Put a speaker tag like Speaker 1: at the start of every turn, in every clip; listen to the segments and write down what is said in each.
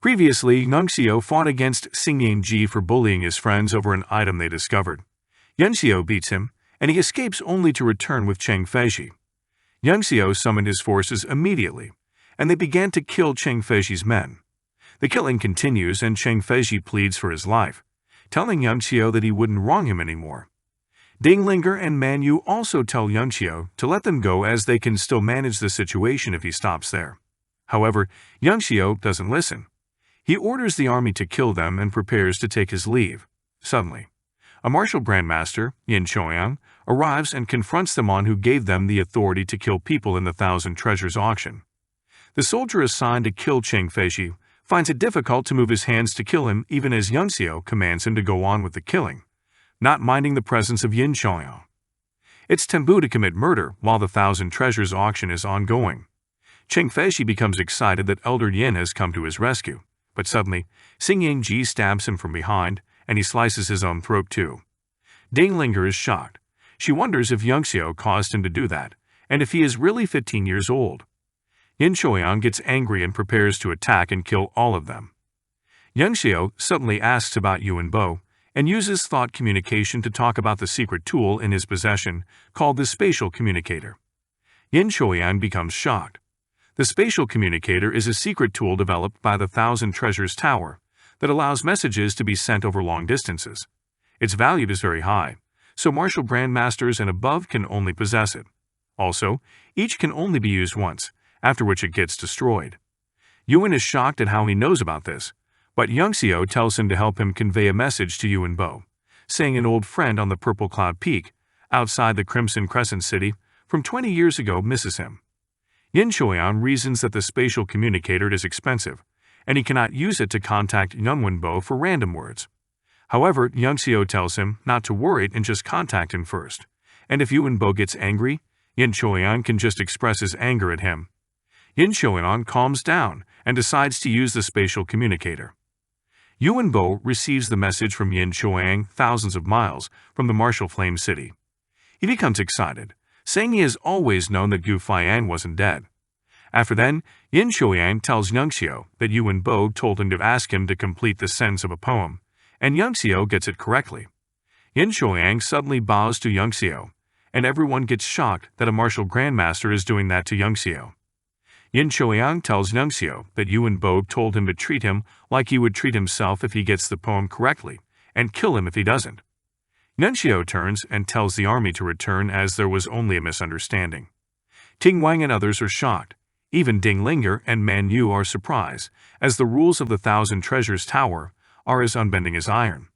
Speaker 1: Previously, Nunxio fought against Xing Ji for bullying his friends over an item they discovered. Nunxio beats him, and he escapes only to return with Cheng Feishi. Nunxio summoned his forces immediately, and they began to kill Cheng Feishi's men. The killing continues, and Cheng Feishi pleads for his life, telling Nunxio that he wouldn't wrong him anymore. Dinglinger and Manhwa also tell Nunxio to let them go as they can still manage the situation if he stops there. However, Nunxio doesn't listen. He orders the army to kill them and prepares to take his leave. Suddenly, a martial grandmaster, Yin Choyang, arrives and confronts the man who gave them the authority to kill people in the Thousand Treasures auction. The soldier assigned to kill Cheng Feishi finds it difficult to move his hands to kill him even as Nunxio commands him to go on with the killing, not minding the presence of Yin Choyang. It's taboo to commit murder while the Thousand Treasures auction is ongoing. Cheng Feishi becomes excited that Elder Yin has come to his rescue, but suddenly, Xing Ji stabs him from behind, and he slices his own throat too. Dinglinger is shocked. She wonders if Nunxio caused him to do that, and if he is really 15 years old. Yin Choyang gets angry and prepares to attack and kill all of them. Nunxio suddenly asks about Yuan Bo, and uses thought communication to talk about the secret tool in his possession called the spatial communicator. Yin Choyang becomes shocked. The spatial communicator is a secret tool developed by the Thousand Treasures Tower that allows messages to be sent over long distances. Its value is very high, so martial grandmasters and above can only possess it. Also, each can only be used once, after which it gets destroyed. Yuan is shocked at how he knows about this, but Nunxio tells him to help him convey a message to Yuan Bo, saying an old friend on the Purple Cloud Peak, outside the Crimson Crescent City, from 20 years ago misses him. Yin Choyang reasons that the spatial communicator is expensive, and he cannot use it to contact Yuan Bo for random words. However, Nunxio tells him not to worry and just contact him first, and if Yuan Bo gets angry, Yin Choyang can just express his anger at him. Yin Choyang calms down and decides to use the spatial communicator. Yuan Bo receives the message from Yin Choyang thousands of miles from the martial flame city. He becomes excited, saying he has always known that Gu Faiyan wasn't dead. After then, Yin Choyang tells Nunxio that Yuan Bo told him to ask him to complete the sentence of a poem, and Nunxio gets it correctly. Yin Choyang suddenly bows to Nunxio, and everyone gets shocked that a martial grandmaster is doing that to Nunxio. Yin Choyang tells Nunxio that Yuan Bo told him to treat him like he would treat himself if he gets the poem correctly, and kill him if he doesn't. Nunxio turns and tells the army to return as there was only a misunderstanding. Ting Wang and others are shocked. Even Dinglinger and Manhwa are surprised, as the rules of the Thousand Treasures Tower are as unbending as iron.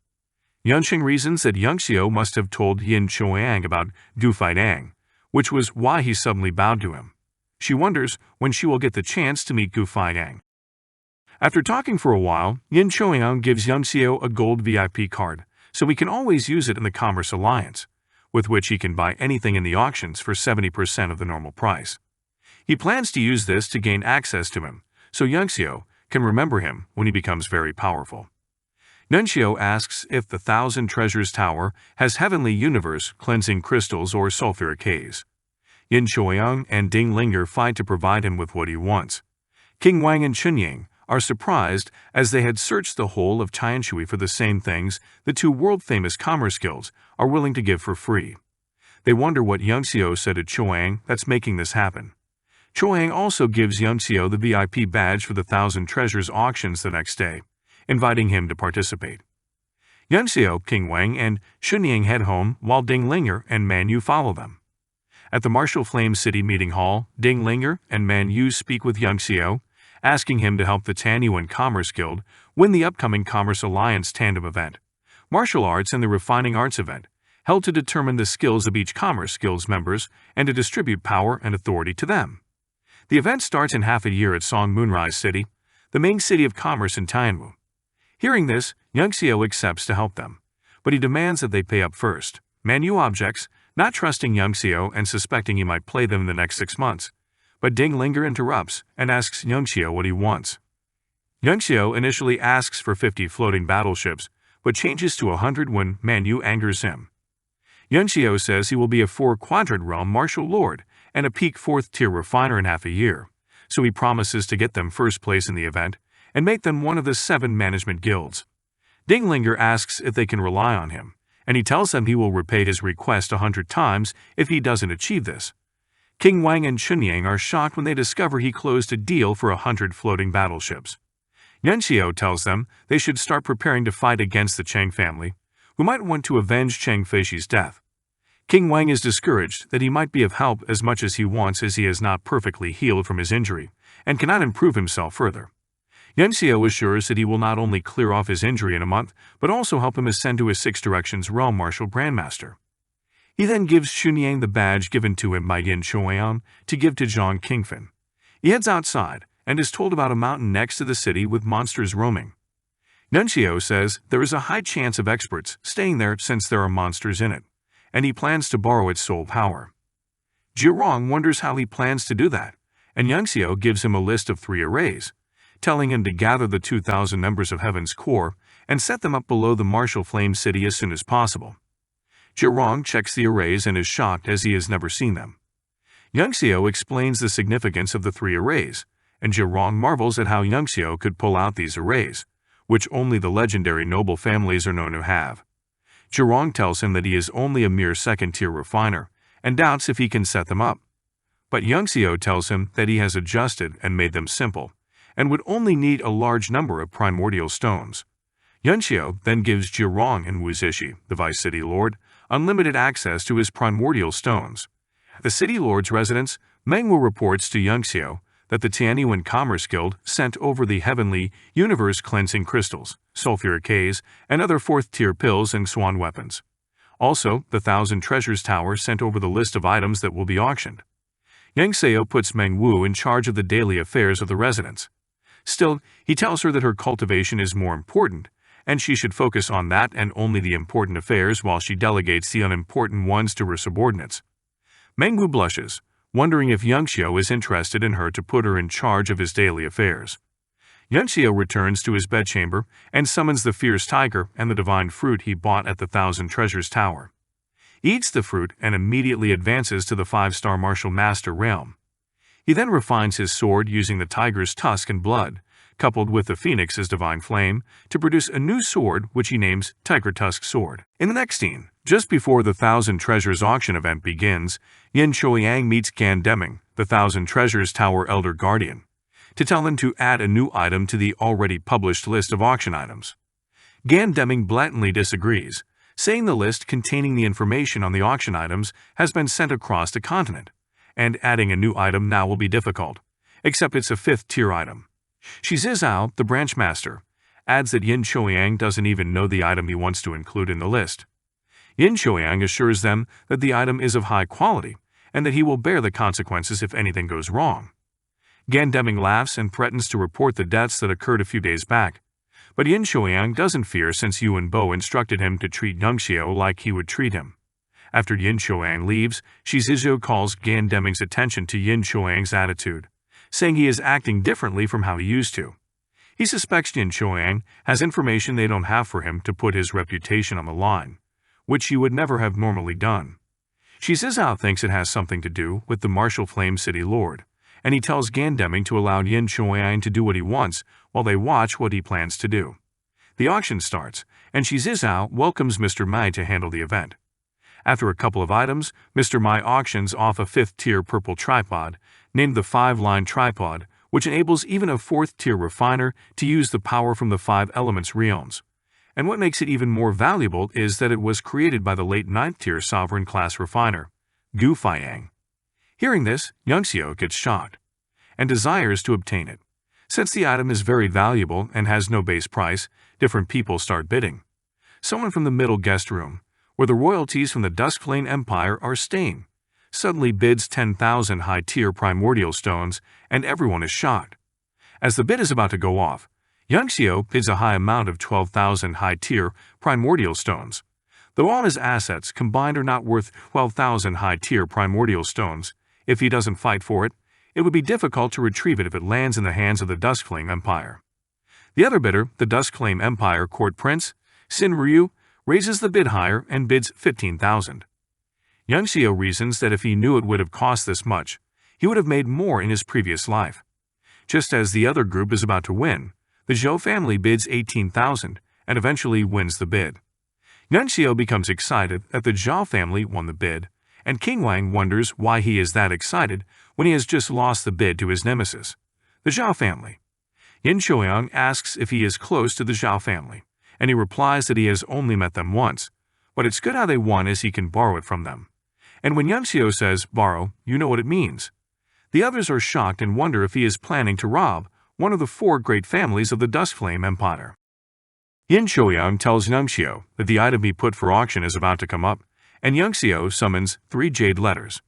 Speaker 1: Yunxing reasons that Nunxio must have told Yin Choyang about Gu Faiyan, which was why he suddenly bowed to him. She wonders when she will get the chance to meet Gu Faiyan. After talking for a while, Yin Choyang gives Nunxio a gold VIP card, so he can always use it in the Commerce Alliance, with which he can buy anything in the auctions for 70% of the normal price. He plans to use this to gain access to him, so Nunxio can remember him when he becomes very powerful. Nunxio asks if the Thousand Treasures Tower has heavenly universe cleansing crystals or sulfuric caves. Yin Choyang and Dinglinger fight to provide him with what he wants. King Wang and Chunying are surprised as they had searched the whole of Tianshui for the same things the two world-famous commerce guilds are willing to give for free. They wonder what Nunxio said to Choyang that's making this happen. Choyang also gives Nunxio the VIP badge for the Thousand Treasures auctions the next day, inviting him to participate. Nunxio, King Wang, and Chunying head home while Dinglinger and Manhwa follow them. At the Martial Flame City meeting hall, Dinglinger and Manhwa speak with Nunxio, asking him to help the Tanyuan Commerce Guild win the upcoming Commerce Alliance Tandem event, Martial Arts and the Refining Arts event, held to determine the skills of each Commerce Guild's members and to distribute power and authority to them. The event starts in half a year at Song Moonrise City, the main city of commerce in Tianwu. Hearing this, Nunxio accepts to help them, but he demands that they pay up first. Manhwa objects, not trusting Nunxio and suspecting he might play them in the next 6 months. But Dinglinger interrupts and asks Nunxio what he wants. Nunxio initially asks for 50 floating battleships, but changes to 100 when Manhwa angers him. Nunxio says he will be a 4-quadrant realm martial lord and a peak 4th-tier refiner in half a year, so he promises to get them first place in the event and make them one of the 7 management guilds. Dinglinger asks if they can rely on him, and he tells them he will repay his request 100 times if he doesn't achieve this. King Wang and Chunyang are shocked when they discover he closed a deal for 100 floating battleships. Yanxiu tells them they should start preparing to fight against the Chang family, who might want to avenge Chang Feixi's death. King Wang is discouraged that he might be of help as much as he wants, as he is not perfectly healed from his injury and cannot improve himself further. Yanxiu assures that he will not only clear off his injury in a month, but also help him ascend to his 6 Directions Realm Marshal Grandmaster. He then gives Chunyang the badge given to him by Yin Choyang to give to Zhang Kingfin. He heads outside and is told about a mountain next to the city with monsters roaming. Yanxiu says there is a high chance of experts staying there since there are monsters in it, and he plans to borrow its soul power. Zhao wonders how he plans to do that, and Yanxiu gives him a list of 3 arrays, telling him to gather the 2,000 members of Heaven's Core and set them up below the Martial Flame City as soon as possible. Zhao checks the arrays and is shocked as he has never seen them. Yanxiu explains the significance of the 3 arrays, and Zhao marvels at how Yanxiu could pull out these arrays, which only the legendary noble families are known to have. Zhao tells him that he is only a mere 2nd-tier refiner and doubts if he can set them up. But Yanxiu tells him that he has adjusted and made them simple, and would only need a large number of primordial stones. Yanxiu then gives Zhao and Wu Zishi, the Vice City Lord, unlimited access to his primordial stones. At the City Lord's residence, Manhwa reports to Yanxiu that the Tianyuan Commerce Guild sent over the heavenly universe-cleansing crystals, sulfuric Haze, and other 4th-tier pills and swan weapons. Also, the 1,000 Treasures Tower sent over the list of items that will be auctioned. Yanxiu puts Meng Wu in charge of the daily affairs of the residence. Still, he tells her that her cultivation is more important, and she should focus on that and only the important affairs while she delegates the unimportant ones to her subordinates. Meng Wu blushes, wondering if Yanxiu is interested in her to put her in charge of his daily affairs. Yanxiu returns to his bedchamber and summons the fierce tiger and the divine fruit he bought at the 1,000 Treasures Tower. He eats the fruit and immediately advances to the 5-star Martial Master realm. He then refines his sword using the tiger's tusk and blood, coupled with the phoenix's divine flame, to produce a new sword which he names Tiger Tusk Sword. In the next scene, just before the 1,000 Treasures auction event begins, Yin Choyang meets Gan Deming, the 1,000 Treasures Tower Elder Guardian, to tell him to add a new item to the already published list of auction items. Gan Deming blatantly disagrees, saying the list containing the information on the auction items has been sent across the continent, and adding a new item now will be difficult, except it's a 5th-tier item. Zhao, the branch master, adds that Yin Choyang doesn't even know the item he wants to include in the list. Yin Choyang assures them that the item is of high quality and that he will bear the consequences if anything goes wrong. Gan Deming laughs and threatens to report the deaths that occurred a few days back, but Yin Choyang doesn't fear since Yuan Bo instructed him to treat Yanxiu like he would treat him. After Yin Choyang leaves, Zhao calls Gan Deming's attention to Yin Choyang's attitude, saying he is acting differently from how he used to. He suspects Yin Choyang has information they don't have for him to put his reputation on the line, which he would never have normally done. Zhao thinks it has something to do with the Martial Flame City Lord, and he tells Gan Deming to allow Yin Choyang to do what he wants while they watch what he plans to do. The auction starts, and Zhao welcomes Mr. Mai to handle the event. After a couple of items, Mr. Mai auctions off a 5th-tier purple tripod, named the 5-line tripod, which enables even a 4th-tier refiner to use the power from the 5 elements realms. And what makes it even more valuable is that it was created by the late 9th-tier sovereign-class refiner, Gu Feiyang. Hearing this, Yanxiu gets shocked, and desires to obtain it. Since the item is very valuable and has no base price, different people start bidding. Someone from the middle guest room, where the royalties from the Duskflame Empire are staying, suddenly bids 10,000 high-tier primordial stones, and everyone is shocked. As the bid is about to go off, Yanxiu bids a high amount of 12,000 high-tier primordial stones. Though all his assets combined are not worth 12,000 high-tier primordial stones, if he doesn't fight for it, it would be difficult to retrieve it if it lands in the hands of the Duskflame Empire. The other bidder, the Duskflame Empire Court Prince, Xin Ryu, raises the bid higher and bids 15,000. Yanxiu reasons that if he knew it would have cost this much, he would have made more in his previous life. Just as the other group is about to win, The Zhao family bids 18,000 and eventually wins the bid. Xiao becomes excited that the Zhao family won the bid, and King Wang wonders why he is that excited when he has just lost the bid to his nemesis, the Zhao family. Yin Choyang asks if he is close to the Zhao family, and he replies that he has only met them once, but it's good how they won as he can borrow it from them. And when Xiao says, borrow, you know what it means. The others are shocked and wonder if he is planning to rob one of the 4 great families of the Dust Flame Empire. Yin Choyang tells Xiao that the item he put for auction is about to come up, and Xiao summons 3 jade letters.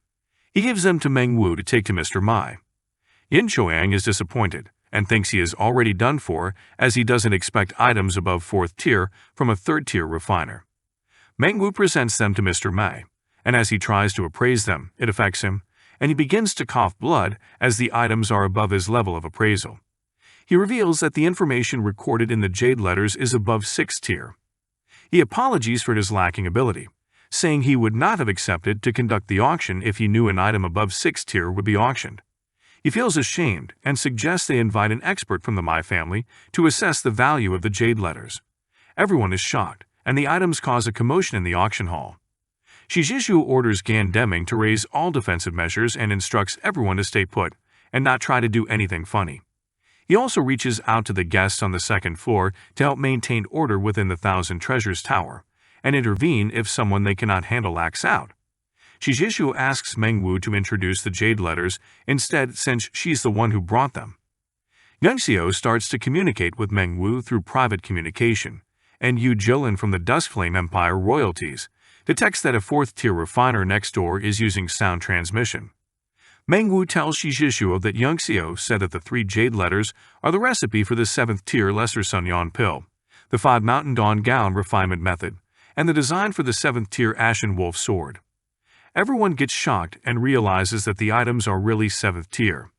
Speaker 1: He gives them to Manhwa to take to Mr. Mai. Yin Choyang is disappointed and thinks he is already done for, as he doesn't expect items above 4th tier from a 3rd tier refiner. Manhwa presents them to Mr. Mai, and as he tries to appraise them, it affects him, and he begins to cough blood as the items are above his level of appraisal. He reveals that the information recorded in the jade letters is above 6th tier. He apologizes for his lacking ability, saying he would not have accepted to conduct the auction if he knew an item above 6th tier would be auctioned. He feels ashamed and suggests they invite an expert from the Mai family to assess the value of the jade letters. Everyone is shocked, and the items cause a commotion in the auction hall. Shizhishu orders Gan Deming to raise all defensive measures and instructs everyone to stay put and not try to do anything funny. He also reaches out to the guests on the 2nd floor to help maintain order within the 1,000 Treasures Tower and intervene if someone they cannot handle acts out. Shizhishu asks Manhwa to introduce the jade letters instead, since she's the one who brought them. Xiao starts to communicate with Manhwa through private communication, and Yu Jilin from the Dust Flame Empire royalties detects that a 4th tier refiner next door is using sound transmission. Manhwa tells Shizhishu that Xiao said that the 3 jade letters are the recipe for the 7th tier Lesser Sun Yuan pill, the 5 Mountain Dawn gown refinement method, and the design for the 7th tier Ashen Wolf sword. Everyone gets shocked and realizes that the items are really 7th tier.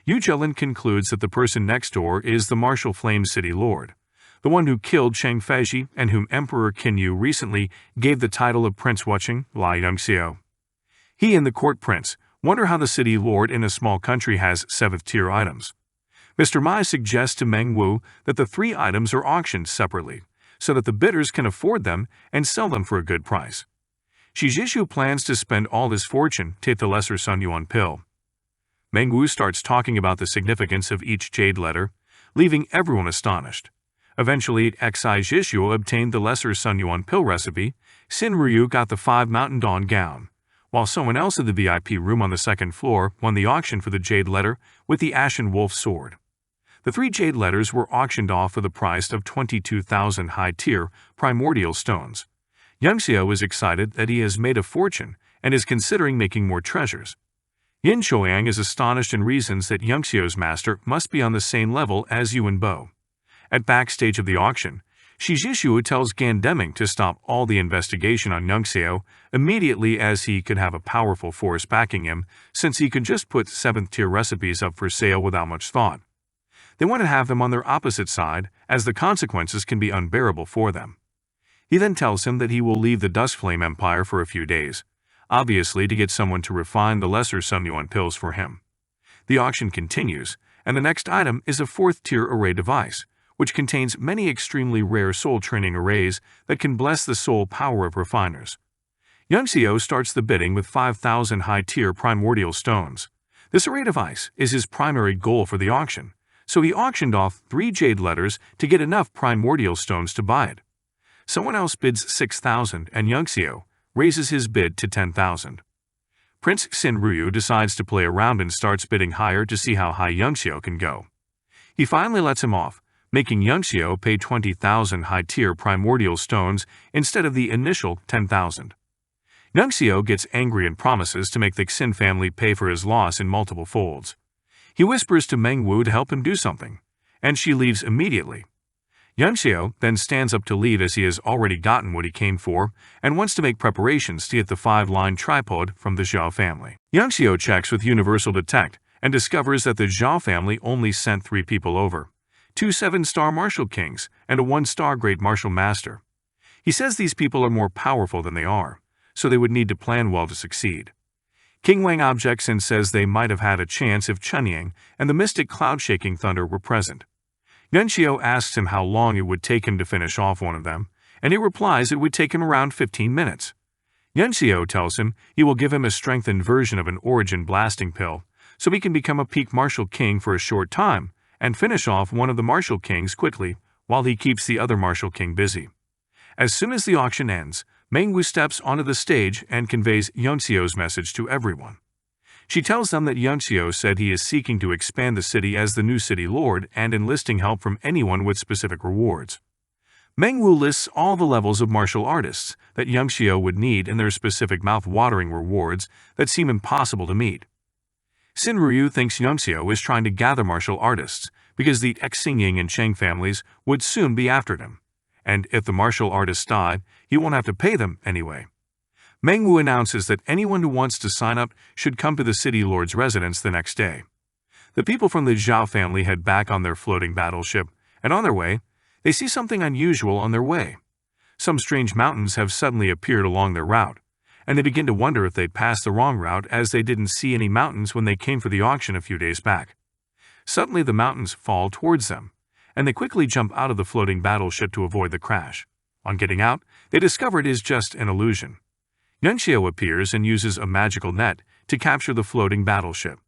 Speaker 1: Yu Jilin concludes that the person next door is the Martial Flame City Lord, the one who killed Cheng Feishi and whom Emperor Qinyu recently gave the title of Prince Wucheng, Lai Xiao. He and the court prince wonder how the city lord in a small country has 7th tier items. Mr. Mai suggests to Manhwa that the 3 items are auctioned separately, so that the bidders can afford them and sell them for a good price. Shizhishu plans to spend all his fortune to get the Lesser Sun Yuan pill. Manhwa starts talking about the significance of each jade letter, leaving everyone astonished. Eventually, Zhishu obtained the Lesser Sun Yuan pill recipe. Xin Ryu got the 5 Mountain Dawn gown, while someone else in the VIP room on the 2nd floor won the auction for the jade letter with the Ashen Wolf sword. The 3 jade letters were auctioned off for the price of 22,000 high-tier primordial stones. Xiao is excited that he has made a fortune and is considering making more treasures. Yin Choyang is astonished and reasons that Xiao's master must be on the same level as Yuan Bo. At backstage of the auction, Shizhishu tells Gan Deming to stop all the investigation on Xiao immediately, as he could have a powerful force backing him, since he could just put 7th tier recipes up for sale without much thought. They want to have them on their opposite side, as the consequences can be unbearable for them. He then tells him that he will leave the Dust Flame Empire for a few days, obviously to get someone to refine the Lesser Sun Yuan pills for him. The auction continues, and the next item is a 4th tier array device, which contains many extremely rare soul training arrays that can bless the soul power of refiners. Xiao starts the bidding with 5,000 high-tier primordial stones. This array device is his primary goal for the auction, so he auctioned off 3 jade letters to get enough primordial stones to buy it. Someone else bids 6,000 and Xiao raises his bid to 10,000. Prince Xin Ryu decides to play around and starts bidding higher to see how high Xiao can go. He finally lets him off, making Xiao pay 20,000 high-tier primordial stones instead of the initial 10,000. Xiao gets angry and promises to make the Xin family pay for his loss in multiple folds. He whispers to Manhwa to help him do something, and she leaves immediately. Xiao then stands up to leave as he has already gotten what he came for and wants to make preparations to get the 5-line tripod from the Zhao family. Xiao checks with Universal Detect and discovers that the Zhao family only sent 3 people over: 2 7-star Martial Kings and a 1-star Great Martial Master. He says these people are more powerful than they are, so they would need to plan well to succeed. King Wang objects and says they might have had a chance if Chunying and the mystic cloud-shaking thunder were present. Xiao asks him how long it would take him to finish off one of them, and he replies it would take him around 15 minutes. Xiao tells him he will give him a strengthened version of an origin blasting pill, so he can become a peak martial king for a short time and finish off one of the martial kings quickly while he keeps the other martial king busy. As soon as the auction ends, Manhwa steps onto the stage and conveys Xiao's message to everyone. She tells them that Xiao said he is seeking to expand the city as the new city lord and enlisting help from anyone with specific rewards. Manhwa lists all the levels of martial artists that Xiao would need and their specific mouth-watering rewards that seem impossible to meet. Sinryu thinks Xiao is trying to gather martial artists because the ex-Xingying and Cheng families would soon be after him, and if the martial artists die, he won't have to pay them anyway. Manhwa announces that anyone who wants to sign up should come to the city lord's residence the next day. The people from the Zhao family head back on their floating battleship, and on their way, they see something unusual on their way. Some strange mountains have suddenly appeared along their route, and they begin to wonder if they'd passed the wrong route as they didn't see any mountains when they came for the auction a few days back. Suddenly the mountains fall towards them, and they quickly jump out of the floating battleship to avoid the crash. On getting out, they discover it is just an illusion. Xiao appears and uses a magical net to capture the floating battleship.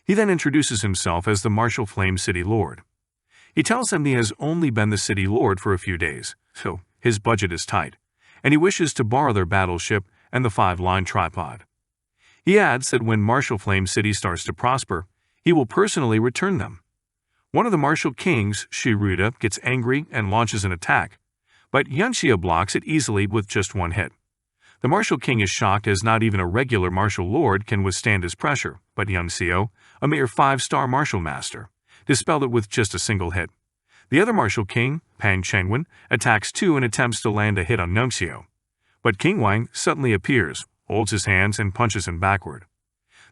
Speaker 1: He then introduces himself as the Martial Flame City Lord. He tells them he has only been the city lord for a few days, so his budget is tight, and he wishes to borrow their battleship and the 5-line tripod. He adds that when Martial Flame City starts to prosper, he will personally return them. One of the martial kings, Shiruda, gets angry and launches an attack, but Xiao blocks it easily with just one hit. The martial king is shocked as not even a regular martial lord can withstand his pressure, but Xiao, a mere 5-star martial master, dispelled it with just a single hit. The other martial king, Pang Chengwen, attacks too and attempts to land a hit on Xiao. But King Wang suddenly appears, holds his hands and punches him backward.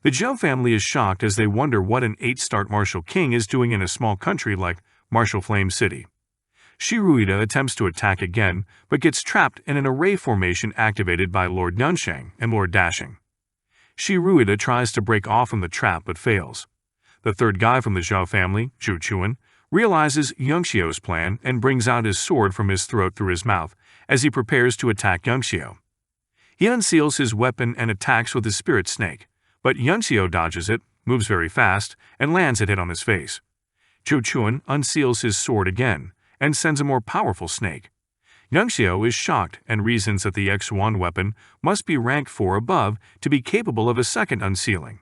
Speaker 1: The Zhao family is shocked as they wonder what an 8-star martial king is doing in a small country like Martial Flame City. Shiruda attempts to attack again, but gets trapped in an array formation activated by Lord Yunsheng and Lord Dashing. Shiruda tries to break off from the trap but fails. The third guy from the Zhao family, Zhu Chuan, realizes Xiao's plan and brings out his sword from his throat through his mouth as he prepares to attack Xiao. He unseals his weapon and attacks with his spirit snake, but Xiao dodges it, moves very fast, and lands a hit on his face. Zhu Chuan unseals his sword again and sends a more powerful snake. Xiao is shocked and reasons that the X1 weapon must be ranked 4 above to be capable of a second unsealing.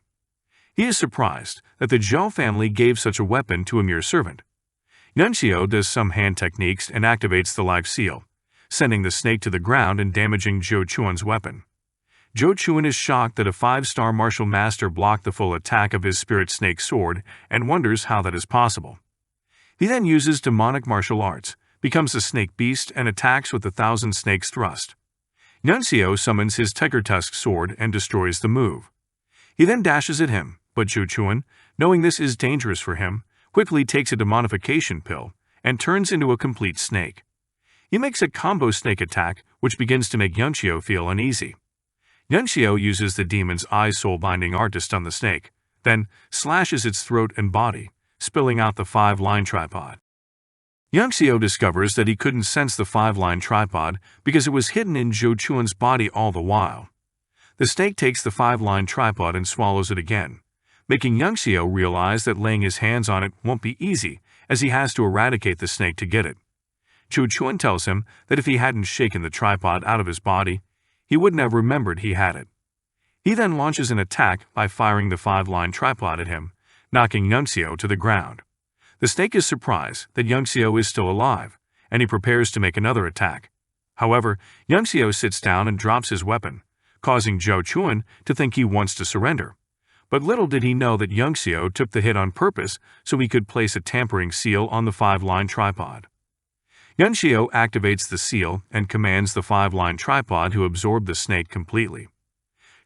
Speaker 1: He is surprised that the Zhao family gave such a weapon to a mere servant. Xiao does some hand techniques and activates the life seal, sending the snake to the ground and damaging Zhou Chuan's weapon. Zhou Chuan is shocked that a 5-star martial master blocked the full attack of his spirit snake sword and wonders how that is possible. He then uses demonic martial arts, becomes a snake beast and attacks with the 1,000 snakes thrust. Xiao summons his tiger tusk sword and destroys the move. He then dashes at him, but Zhu Chuan, knowing this is dangerous for him, quickly takes a demonification pill and turns into a complete snake. He makes a combo snake attack which begins to make Xiao feel uneasy. Xiao uses the demon's eye soul-binding art to stun the snake, then slashes its throat and body, spilling out the 5-line tripod. Xiao discovers that he couldn't sense the 5-line tripod because it was hidden in Zhou Chuan's body all the while. The snake takes the 5-line tripod and swallows it again, making Xiao realize that laying his hands on it won't be easy as he has to eradicate the snake to get it. Zhou Chuan tells him that if he hadn't shaken the tripod out of his body, he wouldn't have remembered he had it. He then launches an attack by firing the 5-line tripod at him, knocking Xiao to the ground. The snake is surprised that Xiao is still alive, and he prepares to make another attack. However, Xiao sits down and drops his weapon, causing Zhou Chuan to think he wants to surrender. But little did he know that Xiao took the hit on purpose so he could place a tampering seal on the 5-line tripod. Xiao activates the seal and commands the 5-line tripod to absorb the snake completely.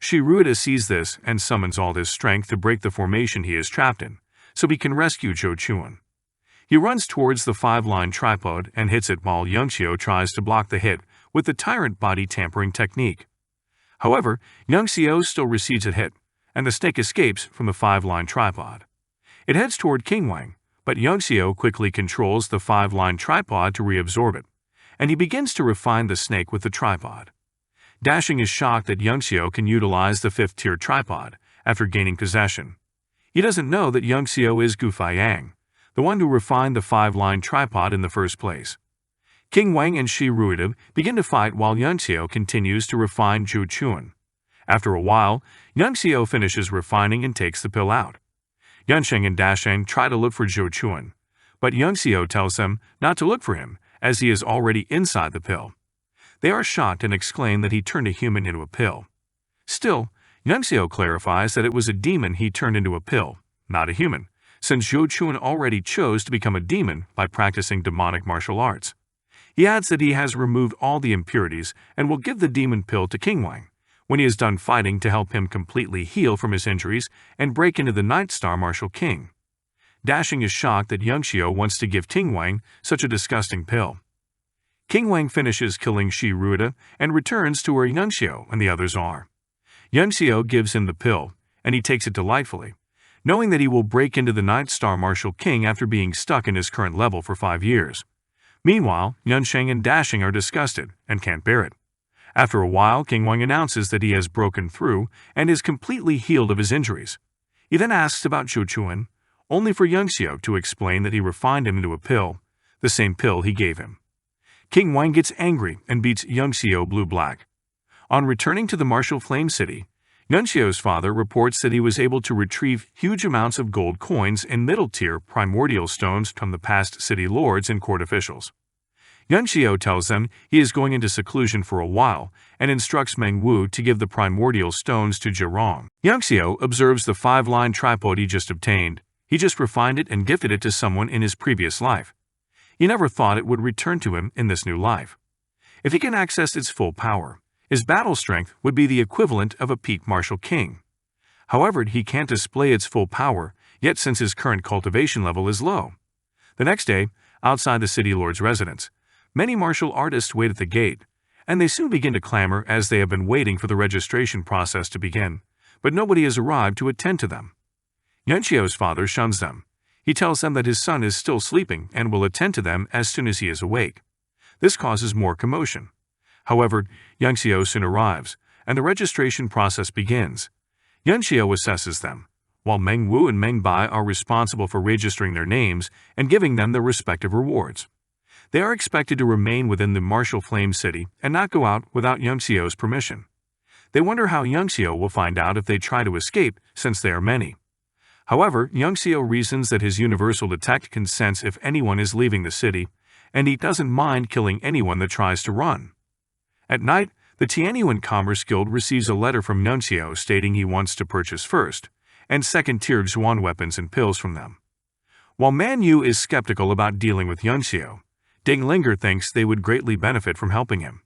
Speaker 1: Shiruda sees this and summons all his strength to break the formation he is trapped in, so he can rescue Zhou Chuan. He runs towards the 5-line tripod and hits it while Xiao tries to block the hit with the tyrant body tampering technique. However, Xiao still receives a hit, and the snake escapes from the 5-line tripod. It heads toward King Wang, But Yangxiu quickly controls the 5-line tripod to reabsorb it, and he begins to refine the snake with the tripod. Dashing is shocked that Yangxiu can utilize the 5th-tier tripod after gaining possession. He doesn't know that Yangxiu is Gu Feiyang, the one who refined the 5-line tripod in the first place. King Wang and Shi Ruide begin to fight while Yangxiu continues to refine Zhu Chuan. After a while, Yangxiu finishes refining and takes the pill out. Yansheng and Dasheng try to look for Zhu Chuan, but Yangxiu tells them not to look for him as he is already inside the pill. They are shocked and exclaim that he turned a human into a pill. Still, Yangxiu clarifies that it was a demon he turned into a pill, not a human, since Zhou Chuan already chose to become a demon by practicing demonic martial arts. He adds that he has removed all the impurities and will give the demon pill to King Wang when he is done fighting to help him completely heal from his injuries and break into the Night Star Martial King. Dashing is shocked that Yangxiu wants to give King Wang such a disgusting pill. King Wang finishes killing Shi Ruide and returns to where Yangxiu and the others are. Yangxiu gives him the pill, and he takes it delightfully, knowing that he will break into the Night Star Martial King after being stuck in his current level for 5 years. Meanwhile, Yansheng and Dasheng are disgusted and can't bear it. After a while, King Wang announces that he has broken through and is completely healed of his injuries. He then asks about Zhu Chuan, only for Yangxiu to explain that he refined him into a pill, the same pill he gave him. King Wang gets angry and beats Yangxiu blue-black. On returning to the Martial Flame City, Yangxiu's father reports that he was able to retrieve huge amounts of gold coins and middle-tier primordial stones from the past city lords and court officials. Yangxiu tells them he is going into seclusion for a while and instructs Meng Wu to give the primordial stones to Zhirong. Yangxiu observes the 5-line tripod he just obtained. He just refined it and gifted it to someone in his previous life. He never thought it would return to him in this new life. If he can access its full power, his battle strength would be the equivalent of a peak martial king. However, he can't display its full power, yet since his current cultivation level is low. The next day, outside the city lord's residence, many martial artists wait at the gate, and they soon begin to clamor as they have been waiting for the registration process to begin, but nobody has arrived to attend to them. Yangxiu's father shuns them. He tells them that his son is still sleeping and will attend to them as soon as he is awake. This causes more commotion. However, Yangxiu soon arrives, and the registration process begins. Yangxiu assesses them, while Meng Wu and Meng Bai are responsible for registering their names and giving them their respective rewards. They are expected to remain within the Martial Flame City and not go out without Yangxiu's permission. They wonder how Yangxiu will find out if they try to escape, since they are many. However, Yangxiu reasons that his universal detect can sense if anyone is leaving the city, and he doesn't mind killing anyone that tries to run. At night, the Tianyuan Commerce Guild receives a letter from Yangxiu stating he wants to purchase first and second-tier Xuan weapons and pills from them. While Man Yu is skeptical about dealing with Yangxiu, Ding Linger thinks they would greatly benefit from helping him.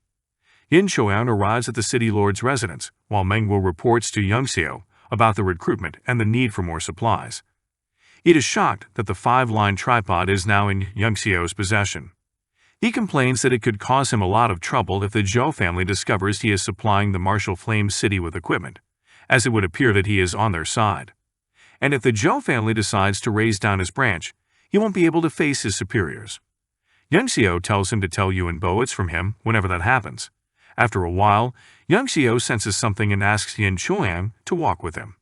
Speaker 1: Yin Choyang arrives at the city lord's residence, while Meng Wu reports to Yangxiu about the recruitment and the need for more supplies. He is shocked that the 5-line tripod is now in Yangxiu's possession. He complains that it could cause him a lot of trouble if the Zhao family discovers he is supplying the Martial Flame City with equipment, as it would appear that he is on their side. And if the Zhao family decides to raise down his branch, he won't be able to face his superiors. Yangxiu tells him to tell Yuan Bo it's from him whenever that happens. After a while, Yangxiu senses something and asks Yin Choyang to walk with him.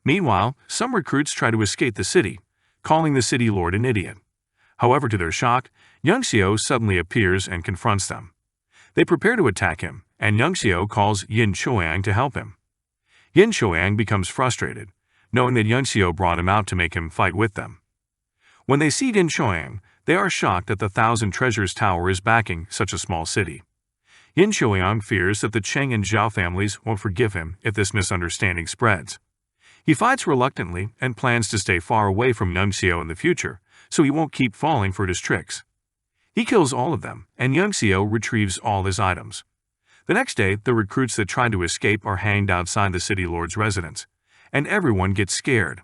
Speaker 1: Meanwhile, some recruits try to escape the city, calling the city lord an idiot. However, to their shock, Yangxiu suddenly appears and confronts them. They prepare to attack him, and Yangxiu calls Yin Choyang to help him. Yin Choyang becomes frustrated, knowing that Yangxiu brought him out to make him fight with them. When they see Yin Choyang, they are shocked that the Thousand Treasures Tower is backing such a small city. Yin Choyang fears that the Cheng and Zhao families won't forgive him if this misunderstanding spreads. He fights reluctantly and plans to stay far away from Yangxiu in the future, so he won't keep falling for his tricks. He kills all of them, and Yangxiu retrieves all his items. The next day, the recruits that tried to escape are hanged outside the city lord's residence, and everyone gets scared.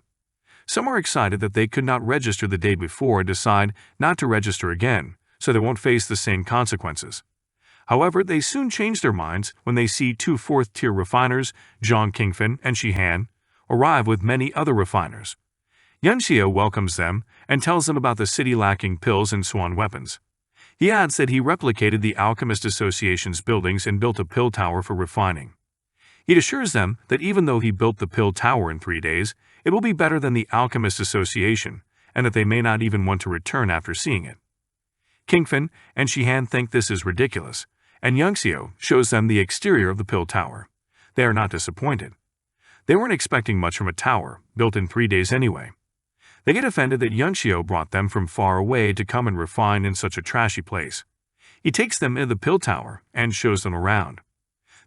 Speaker 1: Some are excited that they could not register the day before and decide not to register again, so they won't face the same consequences. However, they soon change their minds when they see 2 4th-tier refiners, Zhang Qingfen and Shihan, arrive with many other refiners. Xiao welcomes them and tells them about the city lacking pills and swan weapons. He adds that he replicated the Alchemist Association's buildings and built a pill tower for refining. He assures them that even though he built the pill tower in 3 days, it will be better than the Alchemist Association, and that they may not even want to return after seeing it. Kingfin and Shihan think this is ridiculous, and Xiao shows them the exterior of the pill tower. They are not disappointed. They weren't expecting much from a tower, built in 3 days anyway. They get offended that Xiao brought them from far away to come and refine in such a trashy place. He takes them into the pill tower and shows them around.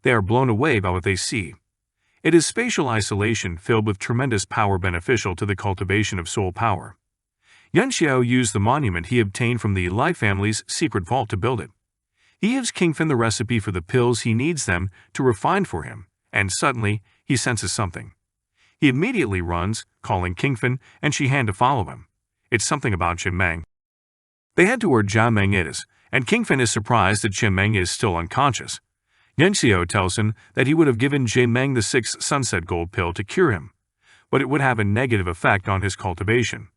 Speaker 1: They are blown away by what they see. It is spatial isolation filled with tremendous power beneficial to the cultivation of soul power. Xiao used the monument he obtained from the Li family's secret vault to build it. He gives Kingfin the recipe for the pills he needs them to refine for him, and suddenly he senses something. He immediately runs, calling Kingfin and Shihan to follow him. It's something about Jinmeng. They head to where Jiameng is, and Kingfin is surprised that Jinmeng is still unconscious. Xiao tells him that he would have given Jinmeng the 6th Sunset Gold pill to cure him, but it would have a negative effect on his cultivation.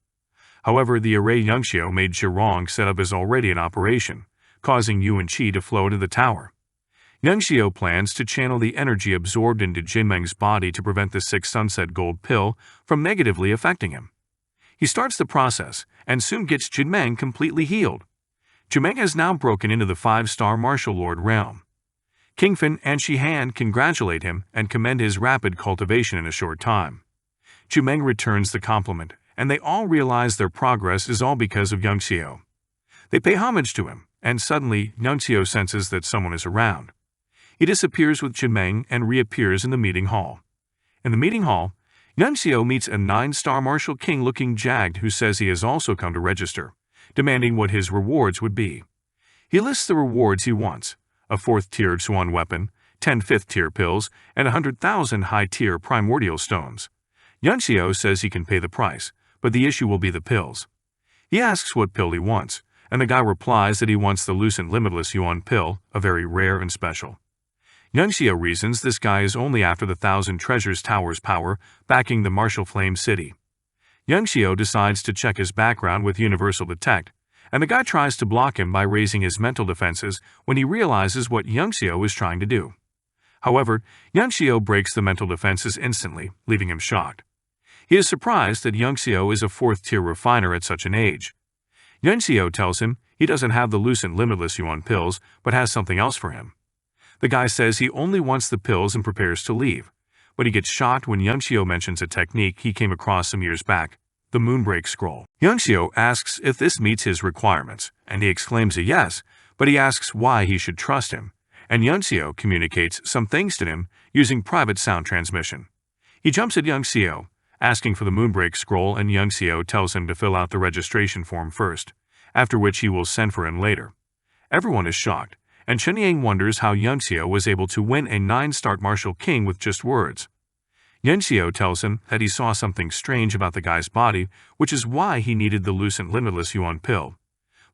Speaker 1: However, the array Xiao made Zhirong set up is already in operation, causing Yu and Qi to flow to the tower. Xiao plans to channel the energy absorbed into Jinmeng's body to prevent the 6th Sunset Gold pill from negatively affecting him. He starts the process and soon gets Jinmeng completely healed. Jinmeng has now broken into the 5-star Martial Lord realm. Kingfin and Shihan congratulate him and commend his rapid cultivation in a short time. Jinmeng returns the compliment, and they all realize their progress is all because of Xiao. They pay homage to him, and suddenly Xiao senses that someone is around. He disappears with Jinmeng and reappears in the meeting hall. In the meeting hall, Xiao meets a 9-star martial king looking jagged who says he has also come to register, demanding what his rewards would be. He lists the rewards he wants: a 4th-tier swan weapon, 10 5th-tier pills, and 100,000 high-tier primordial stones. Xiao says he can pay the price, but the issue will be the pills. He asks what pill he wants, and the guy replies that he wants the Lucent Limitless Yuan pill, a very rare and special. Xiao reasons this guy is only after the 1,000 Treasures Tower's power, backing the Martial Flame City. Xiao decides to check his background with Universal Detect, and the guy tries to block him by raising his mental defenses when he realizes what Xiao is trying to do. However, Xiao breaks the mental defenses instantly, leaving him shocked. He is surprised that Xiao is a 4th-tier refiner at such an age. Xiao tells him he doesn't have the Lucent Limitless Yuan pills, but has something else for him. The guy says he only wants the pills and prepares to leave, but he gets shocked when Xiao mentions a technique he came across some years back, the Moonbreak Scroll. Xiao asks if this meets his requirements, and he exclaims a yes, but he asks why he should trust him, and Xiao communicates some things to him using private sound transmission. He jumps at Xiao, asking for the Moonbreak Scroll, and Xiao tells him to fill out the registration form first, after which he will send for him later. Everyone is shocked, and Shenyang wonders how Xiao was able to win a 9-star martial king with just words. Xiao tells him that he saw something strange about the guy's body, which is why he needed the Lucent Limitless Yuan pill.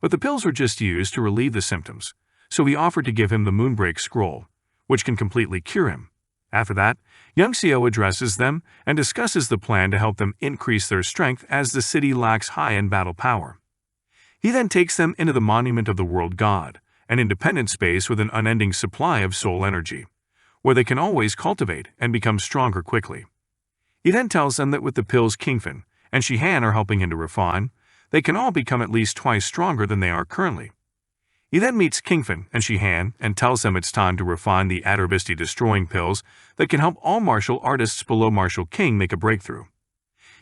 Speaker 1: But the pills were just used to relieve the symptoms, so he offered to give him the Moonbreak Scroll, which can completely cure him. After that, Xiao addresses them and discusses the plan to help them increase their strength as the city lacks high-end battle power. He then takes them into the Monument of the World God, an independent space with an unending supply of soul energy, where they can always cultivate and become stronger quickly. He then tells them that with the pills Kingfin and Shihan are helping him to refine, they can all become at least twice stronger than they are currently. He then meets Kingfin and Shihan and tells them it's time to refine the Adarbisti destroying pills that can help all martial artists below Martial King make a breakthrough.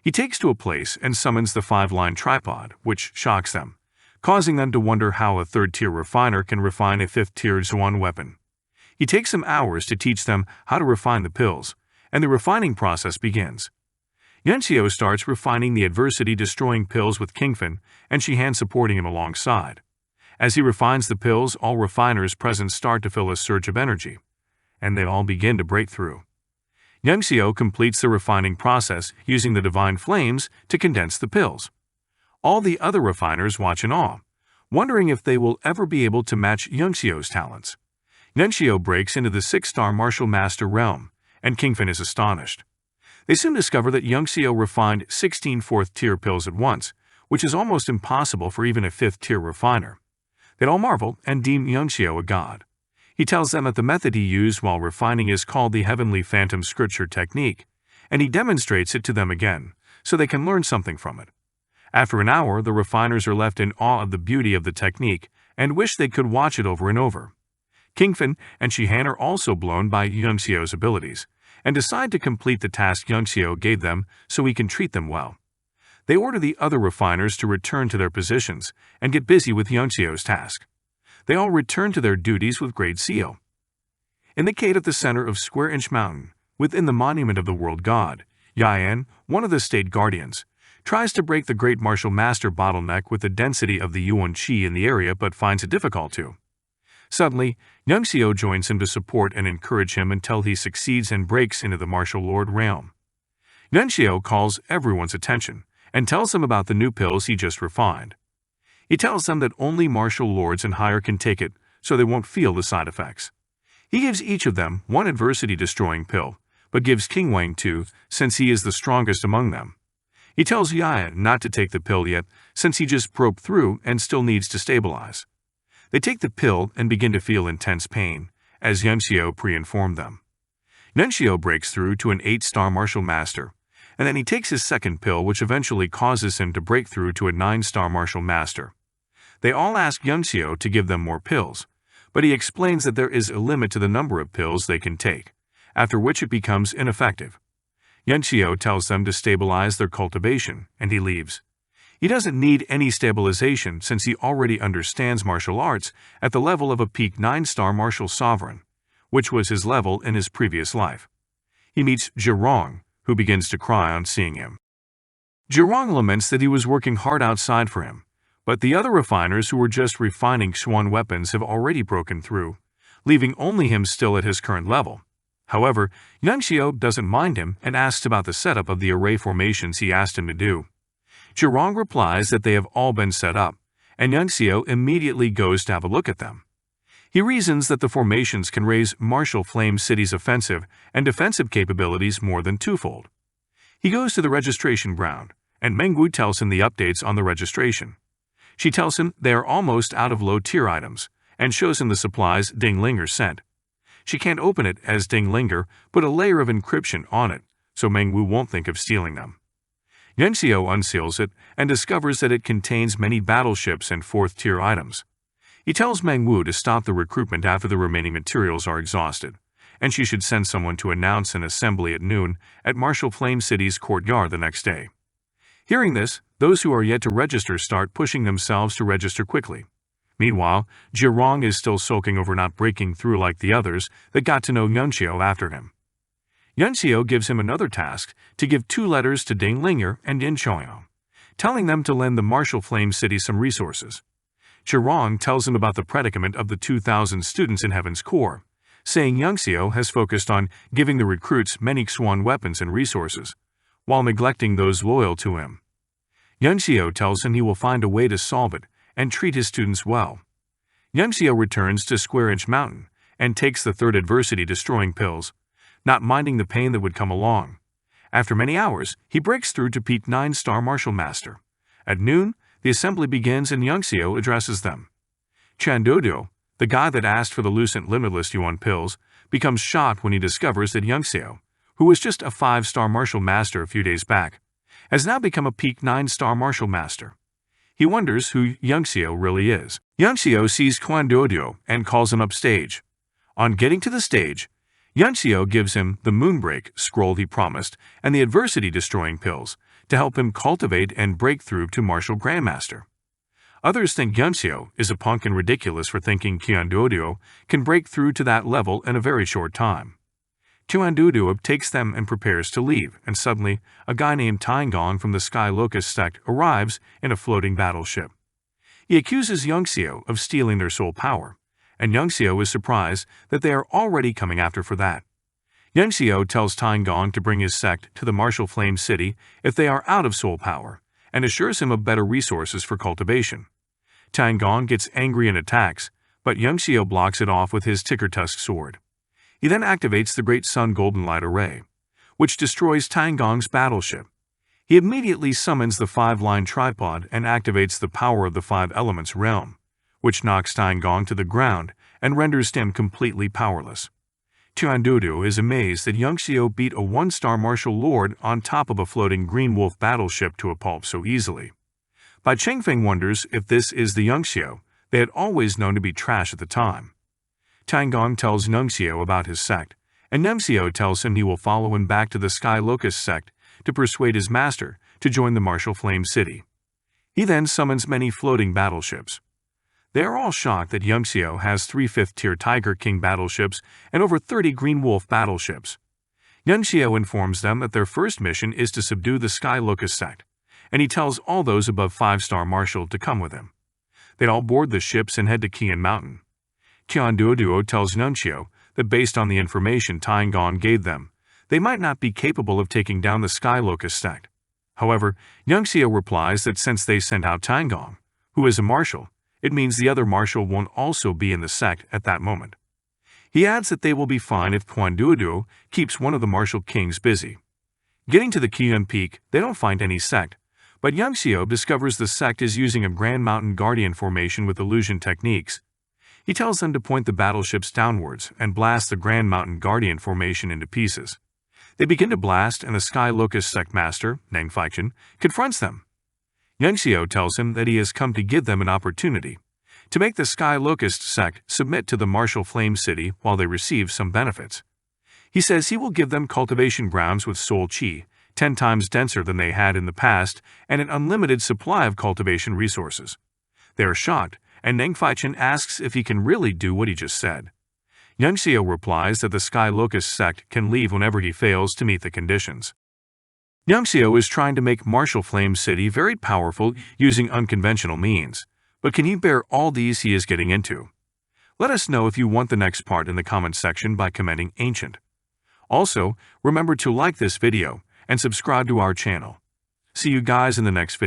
Speaker 1: He takes to a place and summons the 5-line tripod, which shocks them, causing them to wonder how a 3rd-tier refiner can refine a 5th-tier Zhuan weapon. He takes some hours to teach them how to refine the pills, and the refining process begins. Xiao starts refining the adversity-destroying pills with Kingfin and Shihan supporting him alongside. As he refines the pills, all refiners present start to feel a surge of energy, and they all begin to break through. Xiao completes the refining process using the divine flames to condense the pills. All the other refiners watch in awe, wondering if they will ever be able to match Xiao's talents. Xiao breaks into the 6-star martial master realm, and Kingfin is astonished. They soon discover that Xiao refined 16 fourth-tier pills at once, which is almost impossible for even a fifth-tier refiner. They all marvel and deem Xiao a god. He tells them that the method he used while refining is called the Heavenly Phantom Scripture Technique, and he demonstrates it to them again, so they can learn something from it. After an hour, the refiners are left in awe of the beauty of the technique and wish they could watch it over and over. Kingfin and Shihan are also blown by Xiao's abilities, and decide to complete the task Xiao gave them so he can treat them well. They order the other refiners to return to their positions and get busy with Xiao's task. They all return to their duties with great zeal. In the cave at the center of Square Inch Mountain, within the monument of the world god, Yan, one of the state guardians, tries to break the great martial master bottleneck with the density of the Yuan Qi in the area but finds it difficult to. Suddenly, Xiao joins him to support and encourage him until he succeeds and breaks into the martial lord realm. Xiao calls everyone's attention and tells them about the new pills he just refined. He tells them that only martial lords and higher can take it, so they won't feel the side effects. He gives each of them one adversity-destroying pill, but gives King Wang two, since he is the strongest among them. He tells Yan not to take the pill yet, since he just broke through and still needs to stabilize. They take the pill and begin to feel intense pain, as Xiao pre-informed them. Xiao breaks through to an 8-star martial master, and then he takes his second pill, which eventually causes him to break through to a 9-star martial master. They all ask Xiao to give them more pills, but he explains that there is a limit to the number of pills they can take, after which it becomes ineffective. Xiao tells them to stabilize their cultivation, and he leaves. He doesn't need any stabilization since he already understands martial arts at the level of a peak 9-star martial sovereign, which was his level in his previous life. He meets Zhao, who begins to cry on seeing him. Zhao laments that he was working hard outside for him, but the other refiners who were just refining Xuan weapons have already broken through, leaving only him still at his current level. However, Xiao doesn't mind him and asks about the setup of the array formations he asked him to do. Zhao replies that they have all been set up, and Xiao immediately goes to have a look at them. He reasons that the formations can raise Martial Flame City's offensive and defensive capabilities more than twofold. He goes to the registration ground, and Mengwu tells him the updates on the registration. She tells him they are almost out of low-tier items, and shows him the supplies Ding Linger sent. She can't open it as Ding Linger put a layer of encryption on it, so Mengwu won't think of stealing them. Xiao unseals it and discovers that it contains many battleships and fourth-tier items. He tells Mengwu to stop the recruitment after the remaining materials are exhausted, and she should send someone to announce an assembly at noon at Martial Flame City's courtyard the next day. Hearing this, those who are yet to register start pushing themselves to register quickly. Meanwhile, Zhao is still sulking over not breaking through like the others that got to know Xiao after him. Xiao gives him another task to give 2 letters to Ding Linger and Yin Choyang, telling them to lend the Martial Flame City some resources. Zhao tells him about the predicament of the 2,000 students in Heaven's Core, saying Xiao has focused on giving the recruits many Xuan weapons and resources, while neglecting those loyal to him. Xiao tells him he will find a way to solve it and treat his students well. Xiao returns to Square Inch Mountain and takes the 3rd adversity-destroying pills, not minding the pain that would come along. After many hours, he breaks through to peak 9-star martial master. At noon, the assembly begins and Xiao addresses them. Chandodo, the guy that asked for the Lucent Limitless Yuan pills, becomes shocked when he discovers that Xiao, who was just a 5-star martial master a few days back, has now become a peak 9-star martial master. He wonders who Xiao really is. Xiao sees Quandodio and calls him upstage. On getting to the stage, Xiao gives him the Moonbreak scroll he promised and the adversity-destroying pills to help him cultivate and break through to Martial Grandmaster. Others think Xiao is a punk and ridiculous for thinking Quandodio can break through to that level in a very short time. Quandodio takes them and prepares to leave, and suddenly, a guy named Taingong from the Sky Locust sect arrives in a floating battleship. He accuses Xiao of stealing their soul power, and Xiao is surprised that they are already coming after for that. Xiao tells Taingong to bring his sect to the Martial Flame City if they are out of soul power, and assures him of better resources for cultivation. Taingong gets angry and attacks, but Xiao blocks it off with his Ticker Tusk sword. He then activates the Great Sun Golden Light Array. which destroys Tangong's battleship. He immediately summons the 5-line tripod and activates the power of the 5 elements realm, which knocks Tangong to the ground and renders him completely powerless. Tiandudu is amazed that Yangxiu beat a 1-star martial lord on top of a floating green wolf battleship to a pulp so easily. Bai Chengfeng wonders if this is the Yangxiu they had always known to be trash at the time. Tangong tells Nungxiu about his sect, and Nungxiu tells him he will follow him back to the Sky Locust sect to persuade his master to join the martial flame city. He then summons many floating battleships. They are all shocked that Yangxiu has 3 5th-tier Tiger King battleships and over 30 Green Wolf battleships. Yangxiu informs them that their first mission is to subdue the Sky Locust sect, and he tells all those above 5-star marshal to come with him. They all board the ships and head to Qian Mountain. Tianduo tells Nunxiu that based on the information Tangong gave them, they might not be capable of taking down the Sky Locust sect. However, Yangxiu replies that since they sent out Tangong, who is a marshal, it means the other marshal won't also be in the sect at that moment. He adds that they will be fine if Tianduo keeps one of the martial kings busy. Getting to the Qian Peak, they don't find any sect, but Yangxiu discovers the sect is using a Grand Mountain Guardian formation with illusion techniques. He tells them to point the battleships downwards and blast the Grand Mountain Guardian formation into pieces. They begin to blast, and the Sky Locust sect master, Neng Faichen, confronts them. Yangxiu tells him that he has come to give them an opportunity to make the Sky Locust sect submit to the martial flame city while they receive some benefits. He says he will give them cultivation grounds with soul qi, 10 times denser than they had in the past, and an unlimited supply of cultivation resources. They are shocked, and Neng Faichen asks if he can really do what he just said. Yangxiu replies that the Sky Locust sect can leave whenever he fails to meet the conditions. Yangxiu is trying to make Martial Flame City very powerful using unconventional means, but can he bear all these he is getting into? Let us know if you want the next part in the comments section by commenting Ancient. Also, remember to like this video and subscribe to our channel. See you guys in the next video.